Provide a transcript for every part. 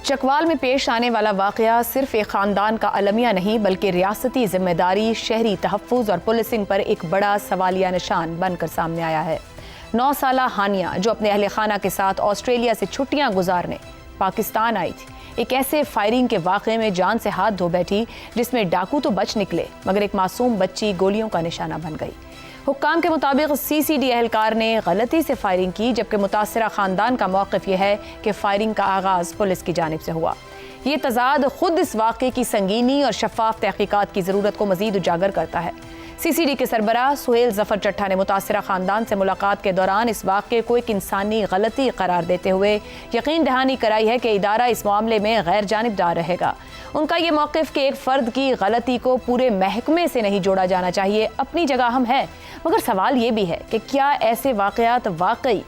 چکوال میں پیش آنے والا واقعہ صرف ایک خاندان کا المیہ نہیں بلکہ ریاستی ذمہ داری، شہری تحفظ اور پولیسنگ پر ایک بڑا سوالیہ نشان بن کر سامنے آیا ہے۔ 9 سالہ ہانیہ جو اپنے اہل خانہ کے ساتھ آسٹریلیا سے چھٹیاں گزارنے پاکستان آئی تھی، ایک ایسے فائرنگ کے واقعے میں جان سے ہاتھ دھو بیٹھی جس میں ڈاکو تو بچ نکلے مگر ایک معصوم بچی گولیوں کا نشانہ بن گئی۔ حکام کے مطابق CCD اہلکار نے غلطی سے فائرنگ کی، جبکہ متاثرہ خاندان کا موقف یہ ہے کہ فائرنگ کا آغاز پولیس کی جانب سے ہوا۔ یہ تضاد خود اس واقعے کی سنگینی اور شفاف تحقیقات کی ضرورت کو مزید اجاگر کرتا ہے۔ CCD کے سربراہ سہیل ظفر چٹھا نے متاثرہ خاندان سے ملاقات کے دوران اس واقعے کو ایک انسانی غلطی قرار دیتے ہوئے یقین دہانی کرائی ہے کہ ادارہ اس معاملے میں غیر جانبدار رہے گا۔ ان کا یہ موقف کہ ایک فرد کی غلطی کو پورے محکمے سے نہیں جوڑا جانا چاہیے اپنی جگہ اہم ہے، مگر سوال یہ بھی ہے کہ کیا ایسے واقعات واقعی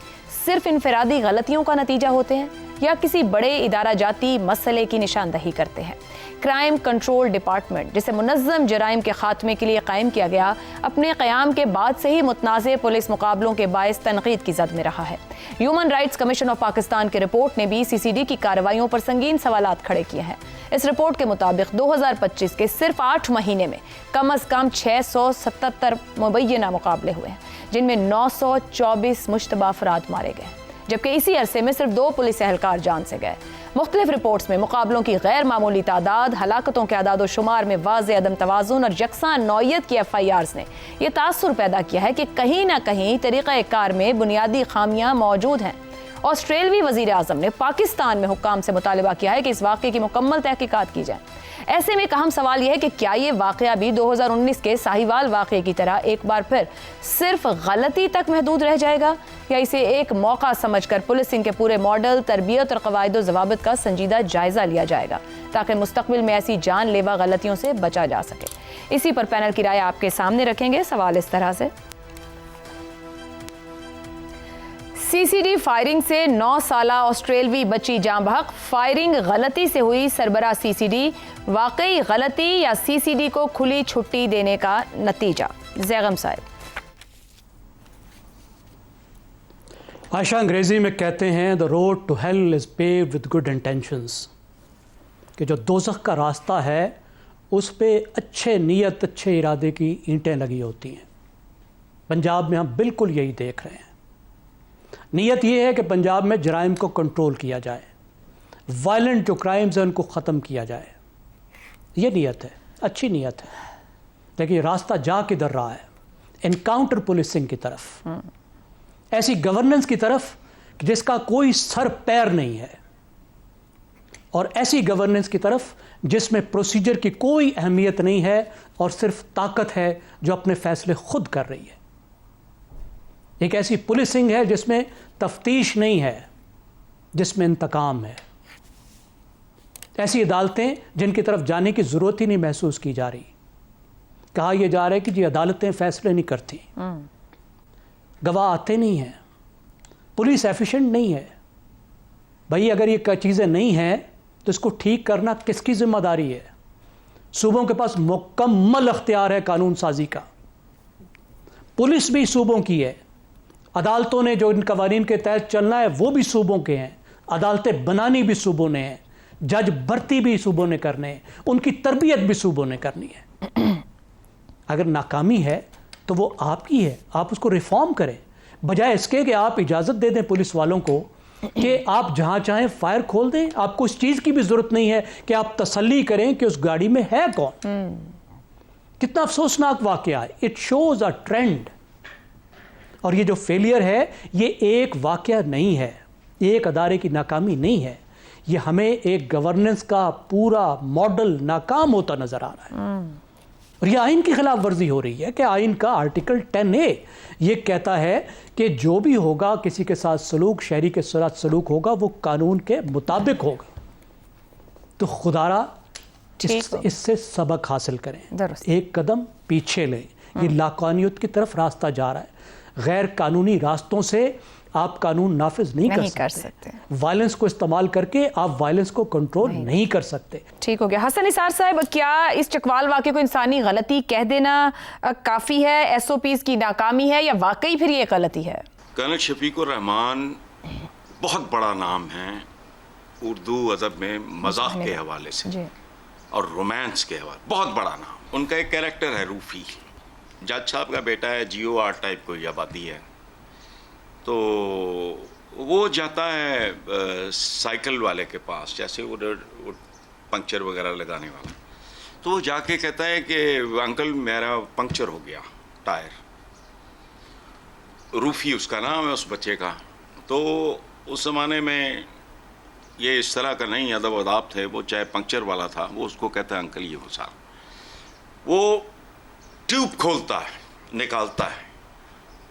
صرف انفرادی غلطیوں کا نتیجہ ہوتے ہیں یا کسی بڑے ادارہ جاتی مسئلے کی نشاندہی کرتے ہیں؟ کرائم کنٹرول ڈپارٹمنٹ، جسے منظم جرائم کے خاتمے کے لیے قائم کیا گیا، اپنے قیام کے بعد سے ہی متنازع پولیس مقابلوں کے باعث تنقید کی زد میں رہا ہے۔ Human rights commission of Pakistan کی رپورٹ نے بھی CCD کی کارروائیوں پر سنگین سوالات کھڑے کیے ہیں۔ اس رپورٹ کے مطابق 2025 کے صرف 8 مہینے میں کم از کم 677 مبینہ مقابلے ہوئے ہیں، جن میں 924 مشتبہ افراد مارے گئے، جبکہ اسی عرصے میں صرف 2 پولیس اہلکار جان سے گئے۔ مختلف رپورٹس میں مقابلوں کی غیر معمولی تعداد، ہلاکتوں کے اعداد و شمار میں واضح عدم توازن اور یکساں نوعیت کی FIRs نے یہ تاثر پیدا کیا ہے کہ کہیں نہ کہیں طریقہ کار میں بنیادی خامیاں موجود ہیں۔ آسٹریلوی وزیر اعظم نے پاکستان میں حکام سے مطالبہ کیا ہے کہ اس واقعے کی مکمل تحقیقات کی جائیں۔ ایسے میں ایک اہم سوال یہ ہے کہ کیا یہ واقعہ بھی 2019 کے ساہیوال واقعے کی طرح ایک بار پھر صرف غلطی تک محدود رہ جائے گا، یا اسے ایک موقع سمجھ کر پولیسنگ کے پورے ماڈل، تربیت اور قواعد و ضوابط کا سنجیدہ جائزہ لیا جائے گا تاکہ مستقبل میں ایسی جان لیوا غلطیوں سے بچا جا سکے؟ اسی پر پینل کی رائے آپ کے سامنے رکھیں گے۔ سوال اس طرح سے: CCD فائرنگ سے 9 سالہ آسٹریلوی بچی جاں بحق، فائرنگ غلطی سے ہوئی، سربراہ CCD واقعی غلطی یا CCD کو کھلی چھٹی دینے کا نتیجہ؟ زیغم صاحب۔ عائشہ، انگریزی میں کہتے ہیں the road to hell is paved with good intentions، کہ جو دوزخ کا راستہ ہے اس پہ اچھے نیت، اچھے ارادے کی اینٹیں لگی ہوتی ہیں۔ پنجاب میں ہم بالکل یہی دیکھ رہے ہیں۔ نیت یہ ہے کہ پنجاب میں جرائم کو کنٹرول کیا جائے، وائلنٹ جو کرائمز ہیں ان کو ختم کیا جائے، یہ نیت ہے، اچھی نیت ہے، لیکن یہ راستہ جا کدھر رہا ہے؟ انکاؤنٹر پولیسنگ کی طرف، ایسی گورننس کی طرف جس کا کوئی سر پیر نہیں ہے، اور ایسی گورننس کی طرف جس میں پروسیجر کی کوئی اہمیت نہیں ہے اور صرف طاقت ہے جو اپنے فیصلے خود کر رہی ہے۔ ایک ایسی پولیسنگ ہے جس میں تفتیش نہیں ہے، جس میں انتقام ہے۔ ایسی عدالتیں جن کی طرف جانے کی ضرورت ہی نہیں محسوس کی جا رہی۔ کہا یہ جا رہا ہے کہ یہ عدالتیں فیصلے نہیں کرتی، گواہ آتے نہیں ہیں، پولیس ایفیشنٹ نہیں ہے۔ بھائی اگر یہ چیزیں نہیں ہیں تو اس کو ٹھیک کرنا کس کی ذمہ داری ہے؟ صوبوں کے پاس مکمل اختیار ہے قانون سازی کا، پولیس بھی صوبوں کی ہے، عدالتوں نے جو ان قوانین کے تحت چلنا ہے وہ بھی صوبوں کے ہیں، عدالتیں بنانی بھی صوبوں نے ہیں، جج بھرتی بھی صوبوں نے کرنے ہیں، ان کی تربیت بھی صوبوں نے کرنی ہے۔ اگر ناکامی ہے تو وہ آپ کی ہے، آپ اس کو ریفارم کریں، بجائے اس کے کہ آپ اجازت دے دیں پولیس والوں کو کہ آپ جہاں چاہیں فائر کھول دیں۔ آپ کو اس چیز کی بھی ضرورت نہیں ہے کہ آپ تسلی کریں کہ اس گاڑی میں ہے کون۔ کتنا افسوسناک واقعہ ہے، اٹ شوز اے ٹرینڈ۔ اور یہ جو فیلئر ہے یہ ایک واقعہ نہیں ہے، یہ ایک ادارے کی ناکامی نہیں ہے، یہ ہمیں ایک گورننس کا پورا ماڈل ناکام ہوتا نظر آ رہا ہے۔ اور یہ آئین کی خلاف ورزی ہو رہی ہے کہ آئین کا آرٹیکل 10A یہ کہتا ہے کہ جو بھی ہوگا کسی کے ساتھ سلوک، شہری کے ساتھ سلوک ہوگا وہ قانون کے مطابق ہوگا۔ تو خدارا اس سے سبق حاصل کریں، ایک قدم پیچھے لیں۔ یہ لاقانونیت کی طرف راستہ جا رہا ہے، غیر قانونی راستوں سے آپ قانون نافذ نہیں کر سکتے، وائلنس کو استعمال کر کے آپ وائلنس کو کنٹرول نہیں کر سکتے۔ ٹھیک ہو گیا۔ حسن نثار صاحب، کیا اس چکوال واقعے کو انسانی غلطی کہہ دینا کافی ہے، SOPs کی ناکامی ہے، یا واقعی پھر یہ غلطی ہے؟ کرنل شفیق الرحمان بہت بڑا نام ہے، اردو ادب میں مزاح کے حوالے سے اور رومانس کے حوالے، بہت بڑا نام. ان کا ایک کیریکٹر ہے روفی، جج صاحب کا بیٹا ہے، جیو آر ٹائپ کوئی آبادی ہے. تو وہ جاتا ہے سائیکل والے کے پاس، جیسے وہ پنکچر وغیرہ لگانے والا. تو وہ جا کے کہتا ہے کہ انکل میرا پنکچر ہو گیا ٹائر. روفی اس کا نام ہے اس بچے کا. تو اس زمانے میں یہ اس طرح کا نہیں ادب و آداب تھے، وہ چاہے پنکچر والا تھا، وہ اس کو کہتا ہے انکل یہ ہو سار. وہ ٹیوب کھولتا ہے، نکالتا ہے،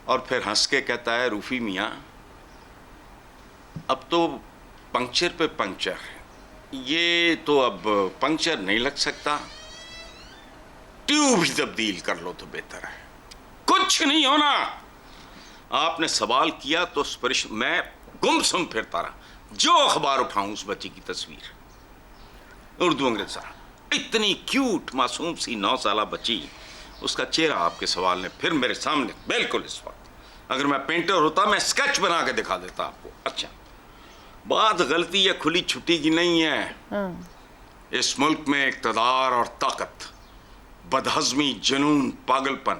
اور پھر ہنس کے کہتا ہے روفی میاں اب تو پنکچر پہ پنکچر، یہ تو اب پنکچر نہیں لگ سکتا، ٹیوب ہی تبدیل کر لو تو بہتر ہے. کچھ نہیں ہونا. آپ نے سوال کیا تو میں گمسم پھرتا رہا. جو اخبار اٹھاؤں اس بچی کی تصویر، اردو انگریزی، اتنی کیوٹ معصوم سی 9 سالہ بچی، اس کا چہرہ آپ کے سوال نے پھر میرے سامنے بالکل اس وقت. اگر میں پینٹر ہوتا میں اسکیچ بنا کے دکھا دیتا آپ کو. اچھا، بات غلطی یا کھلی چھٹی کی نہیں ہے. اس ملک میں اقتدار اور طاقت بدہضمی، جنون، پاگل پن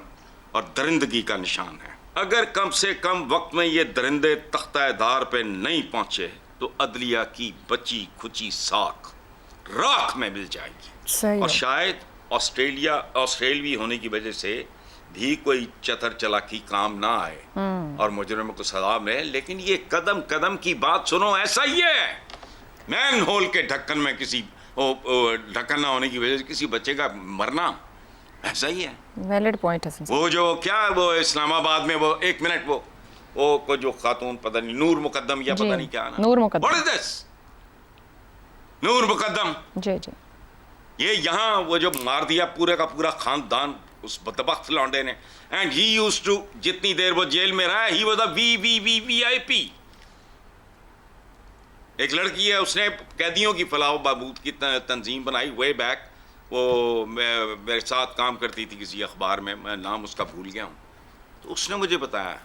اور درندگی کا نشان ہے. اگر کم سے کم وقت میں یہ درندے تختہ دار پہ نہیں پہنچے تو عدلیہ کی بچی کھچی ساکھ راکھ میں مل جائے گی. اور شاید آسٹریلوی ہونے کی وجہ سے بھی کوئی چتر چلاکی کام نہ آئے اور مجرموں کو سزا ملے. لیکن یہ قدم قدم کی بات سنو، ایسا ہی ہے. مین ہول کے ڈھکن میں کسی ڈھکن نہ ہونے کی وجہ سے کسی بچے کا مرنا، ایسا ہی ہے. ویلڈ پوائنٹ ہے. وہ جو کیا وہ اسلام آباد میں وہ 1 منٹ وہ جو خاتون پتہ نہیں نور مقدم یا پتہ نہیں کیا نا، نور مقدم، What is this؟ نور مقدم جی جی، یہ یہاں وہ جو مار دیا پورے کا پورا خاندان اس بدبخت لانڈے نے. اینڈ ہی یوز ٹو، جتنی دیر وہ جیل میں رہا ہی واز اے VIP. ایک لڑکی ہے، اس نے قیدیوں کی فلاح و بہبود کی تنظیم بنائی وے بیک. وہ میرے ساتھ کام کرتی تھی کسی اخبار میں، میں نام اس کا بھول گیا ہوں. تو اس نے مجھے بتایا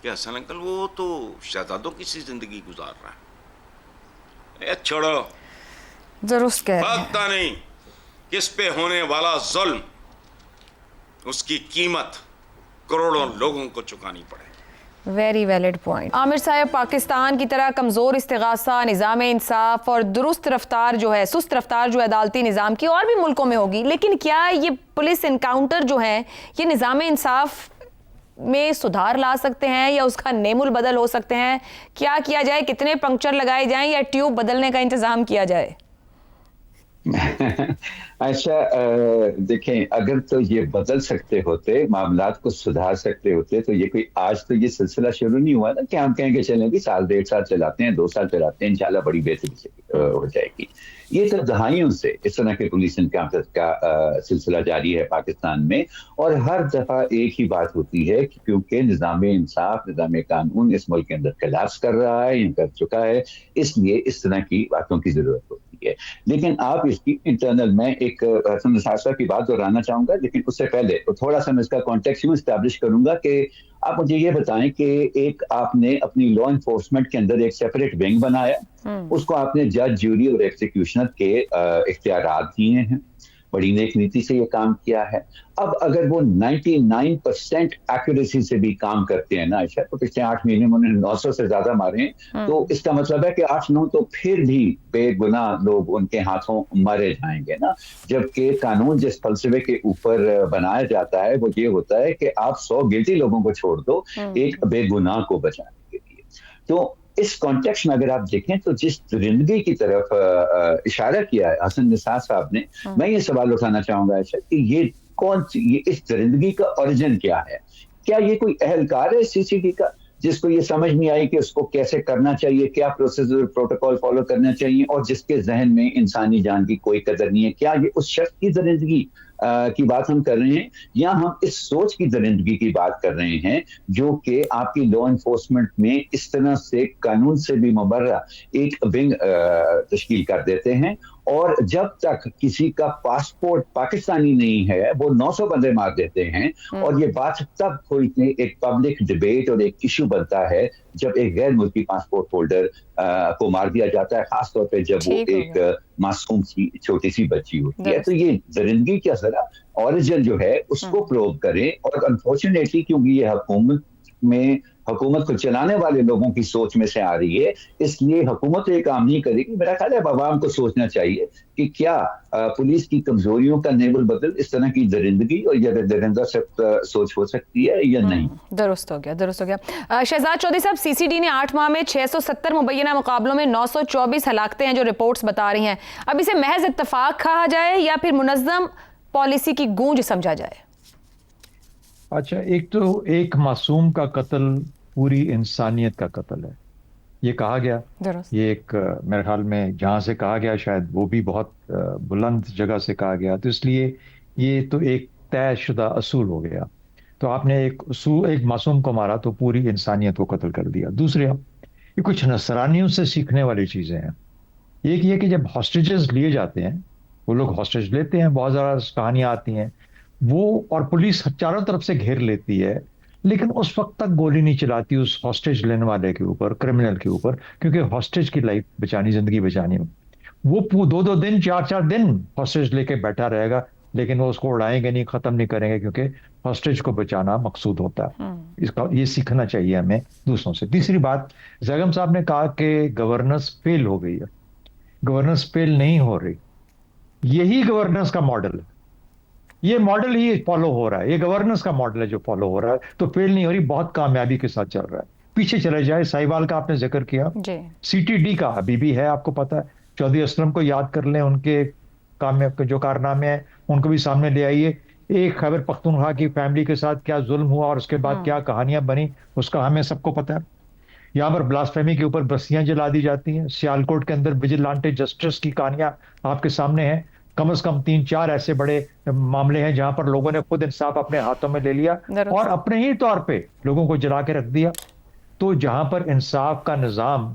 کہ حسن انکل وہ تو شہزادوں کی سی زندگی گزار رہا ہے. چھوڑو، درست کہہ رہے ہیں. پتہ نہیں کس پہ ہونے والا ظلم، اس کی قیمت کروڑوں لوگوں کو چکانی پڑے. Very valid point. عامر صاحب، پاکستان کی طرح کمزور استغاثہ، نظام انصاف اور درست رفتار جو ہے، سست رفتار جو ہے عدالتی نظام کی اور بھی ملکوں میں ہوگی، لیکن کیا یہ پولیس انکاؤنٹر جو ہیں یہ نظام انصاف میں سدھار لا سکتے ہیں یا اس کا نیم البدل ہو سکتے ہیں؟ کیا کیا جائے؟ کتنے پنکچر لگائے جائیں یا ٹیوب بدلنے کا انتظام کیا جائے؟ اچھا، دیکھیں، اگر تو یہ بدل سکتے ہوتے، معاملات کو سدھار سکتے ہوتے تو یہ کوئی آج تو یہ سلسلہ شروع نہیں ہوا نا کہ ہم کہیں کہ چلیں گے 1.5 سال چلاتے ہیں، 2 سال چلاتے ہیں، انشاءاللہ بڑی بہتری سے ہو جائے گی. یہ تو دہائیوں سے اس طرح کے پولیس انکاؤنٹر کا سلسلہ جاری ہے پاکستان میں. اور ہر دفعہ ایک ہی بات ہوتی ہے کہ کیونکہ نظام انصاف، نظام قانون اس ملک کے اندر کلاپس کر رہا ہے یا کر چکا ہے، اس لیے اس طرح کی باتوں کی ضرورت ہوتی ہے. لیکن آپ اس کی انٹرنل، میں ایک حسن نصار کی بات دہرانا چاہوں گا، لیکن اس سے پہلے تھوڑا سا میں اس کا کانٹیکسٹ اسٹیبلش کروں گا کہ آپ مجھے یہ بتائیں کہ ایک آپ نے اپنی لا انفورسمنٹ کے اندر ایک سیپریٹ ونگ بنایا، اس کو آپ نے جج، جوری اور ایکزیکیوشنر کے اختیارات دیے ہیں، بڑی نیک نیتی سے یہ کام کیا ہے. اب اگر وہ 99% ایکوریسی سے بھی کام کرتے ہیں نا، شاید تو پچھلے 8 مہینے میں انہوں نے 900 سے زیادہ مارے ہیں، تو اس کا مطلب ہے کہ 8-9 تو پھر بھی بے گناہ لوگ ان کے ہاتھوں مارے جائیں گے نا. جبکہ قانون جس فلسفے کے اوپر بنایا جاتا ہے وہ یہ ہوتا ہے کہ آپ 100 گلٹی لوگوں کو چھوڑ دو ایک بے گناہ کو بچانے کے لیے. تو اس کانٹیکسٹ میں اگر آپ دیکھیں تو جس درندگی کی طرف اشارہ کیا ہے حسن نثار صاحب نے، میں یہ سوال اٹھانا چاہوں گا کہ یہ اس درندگی کا اوریجن کیا ہے؟ کیا یہ کوئی اہلکار ہے CCD کا جس کو یہ سمجھ نہیں آئی کہ اس کو کیسے کرنا چاہیے، کیا پروسیجر پروٹوکول فالو کرنا چاہیے، اور جس کے ذہن میں انسانی جان کی کوئی قدر نہیں ہے؟ کیا یہ اس شخص کی درندگی کی بات ہم کر رہے ہیں یا ہم اس سوچ کی درندگی کی بات کر رہے ہیں جو کہ آپ کی لا انفورسمنٹ میں اس طرح سے قانون سے بھی مبرہ ایک ونگ تشکیل کر دیتے ہیں، اور جب تک کسی کا پاسپورٹ پاکستانی نہیں ہے وہ 900 بندے مار دیتے ہیں. اور یہ بات تب کوئی ایک پبلک ڈبیٹ اور ایک ایشو بنتا ہے جب ایک غیر ملکی پاسپورٹ ہولڈر کو مار دیا جاتا ہے, خاص طور پہ جب وہ ایک معصوم سی چھوٹی سی بچی ہوتی ہے. تو یہ درندگی کا ذرا اوریجن جو ہے اس کو پروب کریں. اور انفارچونیٹلی کیونکہ یہ حکومت کو چلانے والے لوگوں کی سوچ میں سے آ رہی ہے, اس لیے حکومت یہ کام نہیں کرے گی. میرا خیال ہے عوام کو سوچنا چاہیے کہ کیا پولیس کی کمزوریوں کا نیب البدل اس طرح کی درندگی اور یا درندہ سوچ ہو سکتی ہے یا نہیں. درست ہو گیا. شہزاد چودھری صاحب, سی سی ڈی نے 8 ماہ میں 670 مبینہ مقابلوں میں 924 ہلاکتیں ہیں جو رپورٹس بتا رہی ہیں. اب اسے محض اتفاق کہا جائے یا پھر منظم پالیسی کی گونج سمجھا جائے؟ اچھا, ایک تو ایک معصوم کا قتل پوری انسانیت کا قتل ہے, یہ کہا گیا. یہ ایک میرے خیال میں جہاں سے کہا گیا شاید وہ بھی بہت بلند جگہ سے کہا گیا, تو اس لیے یہ تو ایک طے شدہ اصول ہو گیا. تو آپ نے ایک معصوم کو مارا تو پوری انسانیت کو قتل کر دیا. دوسرے, یہ کچھ نصرانیوں سے سیکھنے والی چیزیں ہیں. ایک یہ کہ جب ہاسٹیجز لیے جاتے ہیں, وہ لوگ ہاسٹیج لیتے ہیں, بہت زیادہ کہانیاں آتی ہیں وہ, اور پولیس چاروں طرف سے گھیر لیتی ہے, لیکن اس وقت تک گولی نہیں چلاتی اس ہاسٹیج لینے والے کے اوپر, کرمنل کے اوپر, کیونکہ ہاسٹیج کی لائف بچانی, زندگی بچانی. وہ 2 دن 4 دن ہاسٹیج لے کے بیٹھا رہے گا, لیکن وہ اس کو اڑائیں گے نہیں, ختم نہیں کریں گے, کیونکہ ہاسٹیج کو بچانا مقصود ہوتا ہے. اس کا یہ سیکھنا چاہیے ہمیں دوسروں سے. تیسری بات, زیغم صاحب نے کہا کہ گورننس فیل ہو گئی ہے. گورننس فیل نہیں ہو رہی, یہی گورننس کا ماڈل ہے, یہ ماڈل ہی فالو ہو رہا ہے, یہ گورننس کا ماڈل ہے جو فالو ہو رہا ہے. تو فیل نہیں ہو رہی, بہت کامیابی کے ساتھ چل رہا ہے. پیچھے چلے جائے, ساہیوال کا آپ نے ذکر کیا, سی ٹی ڈی کا ابھی بھی ہے, آپ کو پتا ہے. چودھری اسلم کو یاد کر لیں, ان کے جو کارنامے ہیں ان کو بھی سامنے لے آئیے. ایک خیبر پختونخوا کی فیملی کے ساتھ کیا ظلم ہوا اور اس کے بعد کیا کہانیاں بنی, اس کا ہمیں سب کو پتا ہے. یہاں پر بلاسفیمی کے اوپر بستیاں جلا دی جاتی ہیں. سیالکوٹ کے اندر وجیلانٹے جسٹس کی کہانیاں آپ کے سامنے ہیں. کم از کم 3-4 ایسے بڑے معاملے ہیں جہاں پر لوگوں نے خود انصاف اپنے ہاتھوں میں لے لیا اور اپنے ہی طور پہ لوگوں کو جلا کے رکھ دیا. تو جہاں پر انصاف کا نظام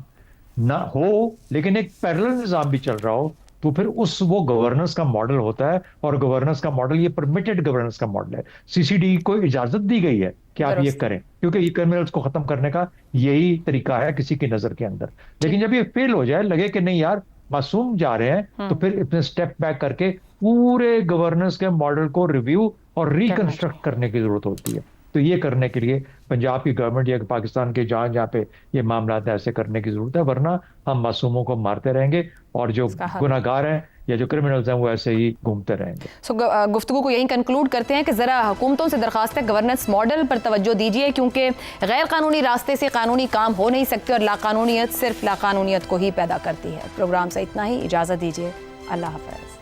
نہ ہو لیکن ایک پیرلل نظام بھی چل رہا ہو, تو پھر وہ گورننس کا ماڈل ہوتا ہے. اور گورننس کا ماڈل یہ پرمیٹڈ گورننس کا ماڈل ہے. سی سی ڈی کو اجازت دی گئی ہے کہ آپ یہ کریں, کیونکہ یہ کرمنلز کو ختم کرنے کا یہی طریقہ ہے کسی کی نظر کے اندر. لیکن جب یہ فیل ہو جائے, لگے کہ نہیں یار معصوم جا رہے ہیں, تو پھر اپنے اسٹیپ بیک کر کے پورے گورننس کے ماڈل کو ریویو اور ریکنسٹرکٹ کرنے کی ضرورت ہوتی ہے. تو یہ کرنے کے لیے پنجاب کی گورنمنٹ یا پاکستان کے جہاں پہ یہ معاملات ایسے کرنے کی ضرورت ہے, ورنہ ہم معصوموں کو مارتے رہیں گے اور جو گناہ گار ہیں یا جو کرمنلز ہیں وہ ایسے ہی گھومتے رہیں گے. گفتگو کو یہیں کنکلوڈ کرتے ہیں کہ ذرا حکومتوں سے درخواست ہے گورننس ماڈل پر توجہ دیجیے, کیونکہ غیر قانونی راستے سے قانونی کام ہو نہیں سکتے اور لاقانونیت صرف لاقانونیت کو ہی پیدا کرتی ہے. پروگرام سے اتنا ہی, اجازت دیجیے, اللہ حافظ.